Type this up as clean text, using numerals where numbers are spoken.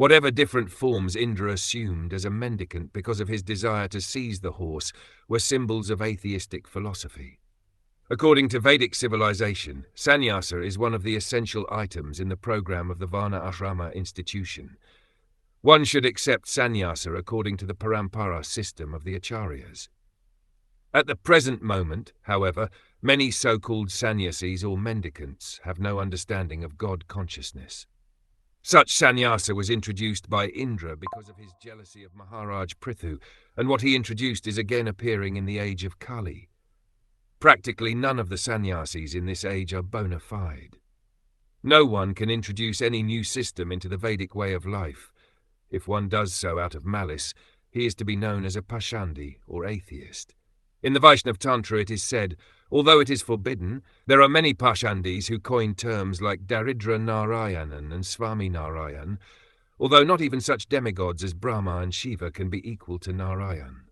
Whatever different forms Indra assumed as a mendicant because of his desire to seize the horse were symbols of atheistic philosophy. According to Vedic civilization, sannyasa is one of the essential items in the program of the Varna Ashrama institution. One should accept sannyasa according to the parampara system of the acharyas. At the present moment, however, many so-called sannyasis or mendicants have no understanding of God consciousness. Such sannyasa was introduced by Indra because of his jealousy of Maharaj Prithu, and what he introduced is again appearing in the age of Kali. Practically none of the sannyasis in this age are bona fide. No one can introduce any new system into the Vedic way of life. If one does so out of malice, he is to be known as a pashandi or atheist. In the Vaishnav Tantra it is said, although it is forbidden, there are many pashandis who coin terms like Daridra Narayanan and Swami Narayan, although not even such demigods as Brahma and Shiva can be equal to Narayan.